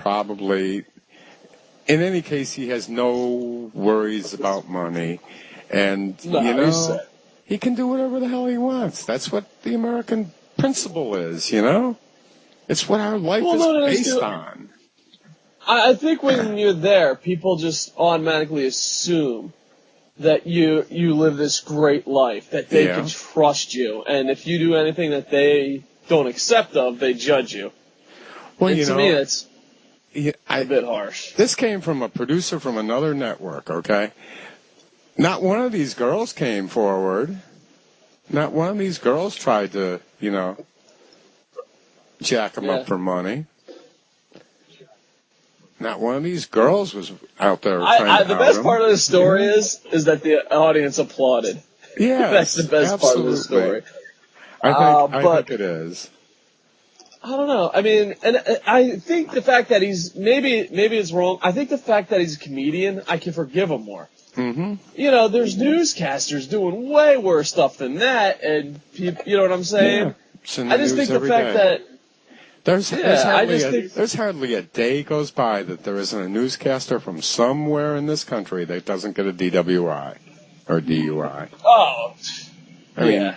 probably, in any case, he has no worries about money. And, he can do whatever the hell he wants. That's what the American principle is, It's what our life is based on. I think when you're there, people just automatically assume that you live this great life, that they can trust you, and if you do anything that they don't accept of, they judge you. Well, and to me, it's a bit harsh. This came from a producer from another network, okay? Not one of these girls came forward. Not one of these girls tried to, jack him up for money. Not one of these girls was out there trying to the best part of the story is that the audience applauded. Yeah, that's the best part of the story. I think it is. I don't know. I mean, and I think the fact that he's maybe it's wrong. I think the fact that he's a comedian, I can forgive him more. Mm-hmm. There's newscasters doing way worse stuff than that, and you know what I'm saying? Yeah, I just think the fact that. There's hardly a day goes by that there isn't a newscaster from somewhere in this country that doesn't get a DWI or DUI. Oh, I mean,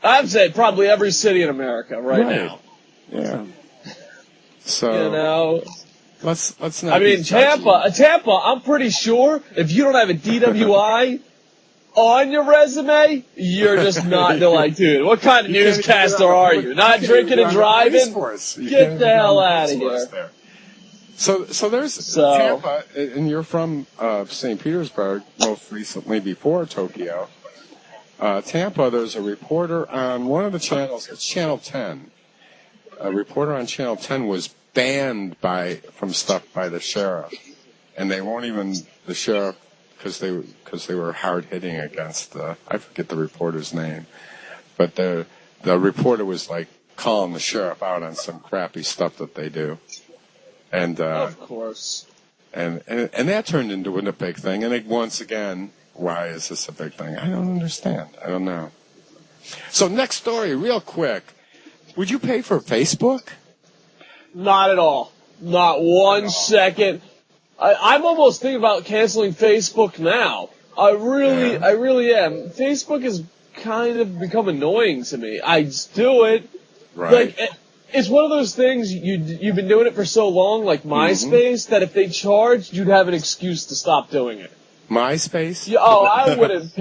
I'd say probably every city in America right now. Yeah. So let's not. I mean, Tampa. I'm pretty sure if you don't have a DWI on your resume, you're just not. They're like, dude, what kind of newscaster are you? Not drinking and driving? Get the hell out of here. So there's Tampa, and you're from St. Petersburg, most recently before Tokyo. Tampa, there's a reporter on one of the channels. It's Channel 10. A reporter on Channel 10 was banned from stuff by the sheriff, and they won't even the sheriff. Because they were hard hitting against I forget the reporter's name, but the reporter was like calling the sheriff out on some crappy stuff that they do, and of course, and that turned into a big thing. And once again, why is this a big thing? I don't understand. I don't know. So next story, real quick, would you pay for Facebook? Not at all. Not 1 second. I'm almost thinking about canceling Facebook now. I really am. Facebook has kind of become annoying to me. I just do it. Right. Like, it's one of those things, you've been doing it for so long, like MySpace, that if they charged, you'd have an excuse to stop doing it. MySpace? I wouldn't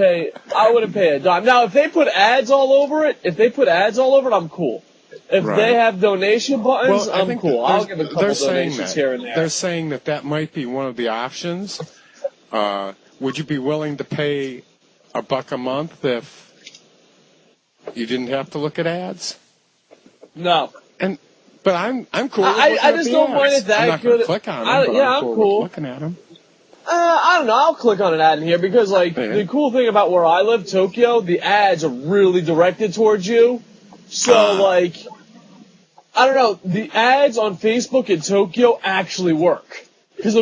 pay a dime. Now, if they put ads all over it, I'm cool. If they have donation buttons, I'm cool. I'll give a couple donations here and there. They're saying that might be one of the options. Would you be willing to pay $1 a month if you didn't have to look at ads? No. But I'm cool. I just don't mind it that I'm not good. Click on them, I'm cool with looking at them. I don't know. I'll click on an ad in here because, the cool thing about where I live, Tokyo, the ads are really directed towards you. So, I don't know, the ads on Facebook in Tokyo actually work. Because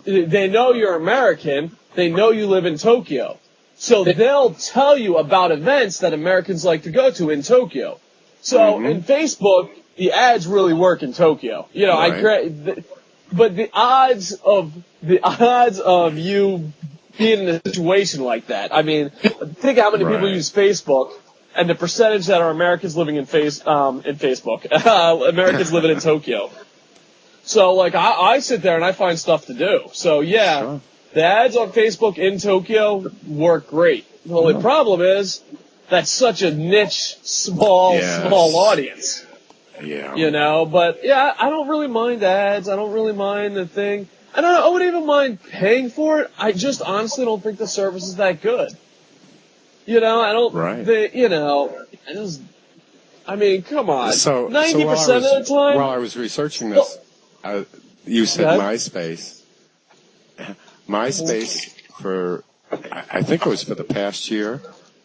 they know you're American, they know you live in Tokyo. So they'll tell you about events that Americans like to go to in Tokyo. So, in Facebook, the ads really work in Tokyo. But the odds of you being in a situation like that, I mean, think how many people use Facebook. And the percentage that are Americans living in Facebook, Americans living in Tokyo. So, I sit there and I find stuff to do. So, the ads on Facebook in Tokyo work great. The only problem is that's such a niche, small audience. Yeah. But, I don't really mind ads. I don't really mind the thing. I wouldn't even mind paying for it. I just honestly don't think the service is that good. I don't. Right. I mean, come on. So 90% of the time. While I was researching this, you said MySpace. MySpace I think it was for the past year,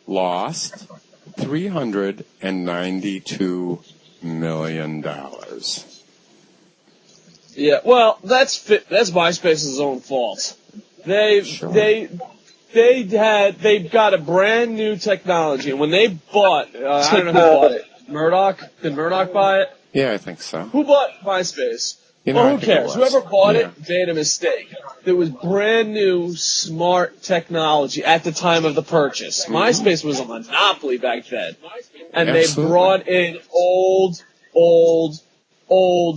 lost $392 million. Yeah. Well, that's MySpace's own fault. They've got a brand new technology, and when they bought, I don't know who bought it. Murdoch? Did Murdoch buy it? Yeah, I think so. Who bought MySpace? Well, who cares? Whoever bought it made a mistake. There was brand new, smart technology at the time of the purchase. MySpace was a monopoly back then. And they brought in old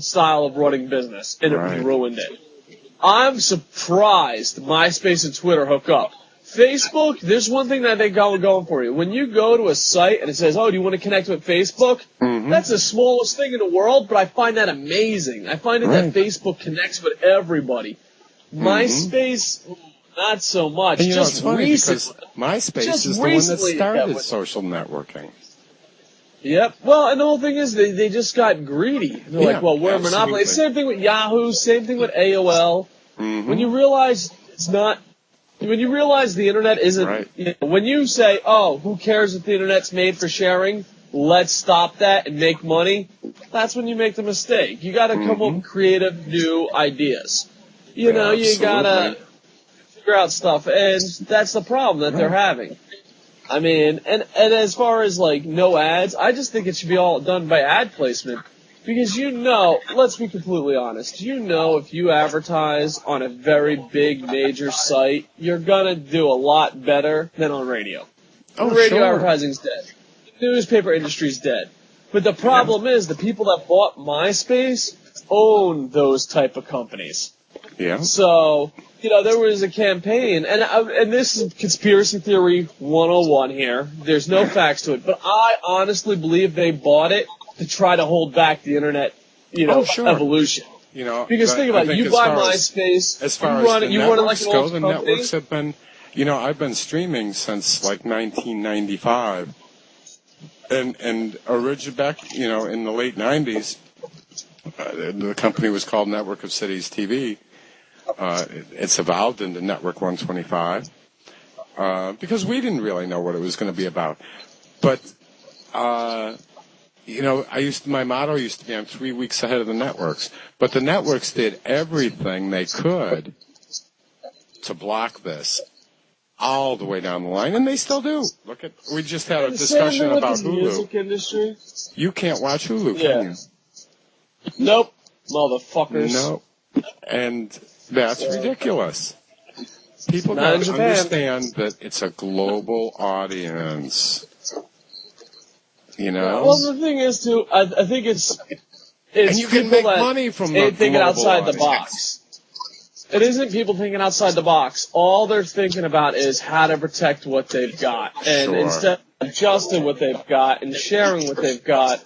style of running business, and it ruined it. I'm surprised MySpace and Twitter hook up. Facebook, there's one thing that they got going for you. When you go to a site and it says, oh, do you want to connect with Facebook? That's the smallest thing in the world, but I find that amazing. I find it that Facebook connects with everybody. MySpace, not so much. And just it's funny recently, because MySpace is the one that started social networking. Yep. Well, and the whole thing is they just got greedy. They're like, well, we're a monopoly. It's the same thing with Yahoo, same thing with AOL. When you realize when you realize the internet isn't, when you say, oh, who cares if the internet's made for sharing, let's stop that and make money, that's when you make the mistake. You gotta come up with creative new ideas. You know, you gotta figure out stuff, and that's the problem that they're having. I mean, and as far as, like, no ads, I just think it should be all done by ad placement. Because let's be completely honest, if you advertise on a very big, major site, you're gonna do a lot better than on radio. Radio advertising's dead. The newspaper industry's dead. But the problem is, the people that bought MySpace own those type of companies. Yeah. So, there was a campaign, and this is conspiracy theory 101 here. There's no facts to it, but I honestly believe they bought it to try to hold back the internet, evolution. Because think about it, you buy MySpace, as far you run as it, you run it like an old the company. networks have been, I've been streaming since like 1995, and originally back, in the late 90s, the company was called Network of Cities TV. It's evolved into Network 125 because we didn't really know what it was going to be about, but. My motto used to be I'm 3 weeks ahead of the networks. But the networks did everything they could to block this all the way down the line, and they still do. We just had a discussion about Hulu. Music industry. You can't watch Hulu, can you? Nope. Motherfuckers. Nope. And that's ridiculous. People don't understand that it's a global audience. Well, the thing is, too, I think it's and you can make money from the thinking outside audience. the box. It isn't people thinking outside the box. All they're thinking about is how to protect what they've got, and instead of adjusting what they've got and sharing what they've got,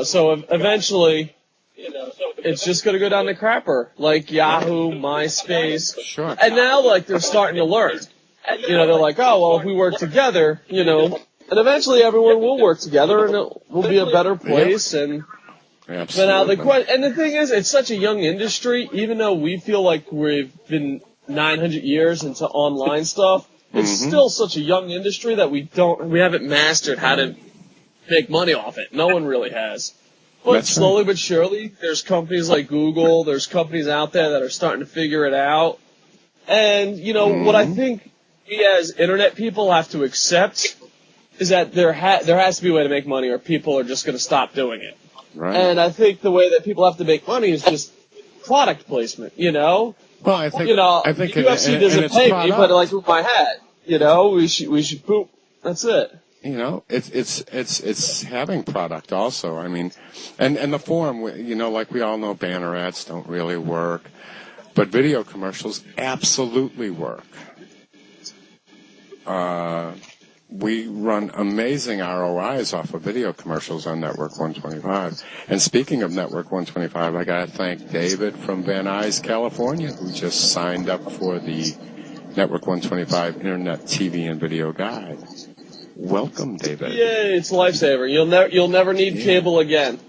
So eventually, it's just going to go down the crapper, like Yahoo, MySpace, and now they're starting to learn. They're like, oh well, if we work together, And eventually everyone will work together and it will be a better place. And the thing is, it's such a young industry, even though we feel like we've been 900 years into online stuff, it's still such a young industry that we haven't mastered how to make money off it. No one really has. But slowly but surely, there's companies like Google, there's companies out there that are starting to figure it out. And, what I think we as internet people have to accept is that there has to be a way to make money or people are just going to stop doing it. Right. And I think the way that people have to make money is just product placement, Well, I think UFC doesn't pay me, but like with my hat, we should poop. That's it. It's having product also. I mean, and the forum, like we all know, banner ads don't really work, but video commercials absolutely work. We run amazing ROIs off of video commercials on Network 125. And speaking of Network 125, I got to thank David from Van Nuys, California, who just signed up for the Network 125 Internet TV and Video Guide. Welcome, David. Yay, it's a lifesaver. You'll never need cable again.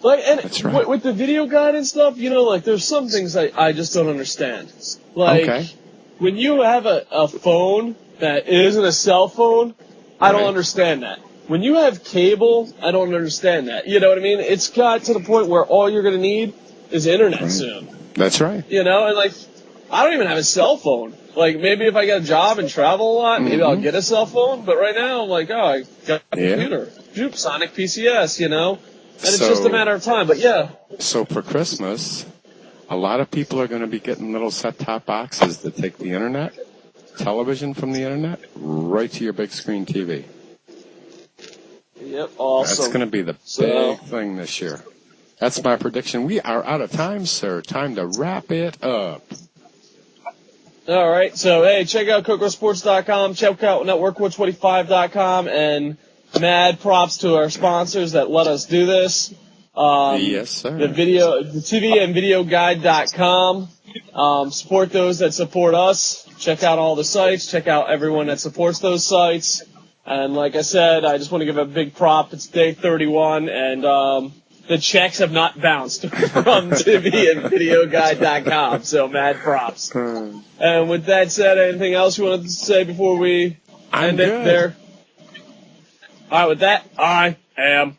That's right. With the video guide and stuff, there's some things I just don't understand. When you have a phone that isn't a cell phone, I don't understand that. When you have cable, I don't understand that. You know what I mean? It's got to the point where all you're going to need is internet soon. That's right. And I don't even have a cell phone. Maybe if I get a job and travel a lot, maybe I'll get a cell phone. But right now, I'm like, oh, I got a computer. Sonic PCS, it's just a matter of time. But yeah. So for Christmas, a lot of people are going to be getting little set-top boxes that take the internet, television from the internet, right to your big screen TV. Yep, awesome. That's going to be the big thing this year. That's my prediction. We are out of time, sir. Time to wrap it up. All right. So, hey, check out KocoSports.com. Check out Network125.com. And mad props to our sponsors that let us do this. Yes, sir. The TV and Video Guide.com. Support those that support us. Check out all the sites. Check out everyone that supports those sites. And like I said, I just want to give a big prop. It's day 31, and the checks have not bounced from TV and VideoGuide.com. So mad props. And with that said, anything else you wanted to say before we end it there? All right, with that, I am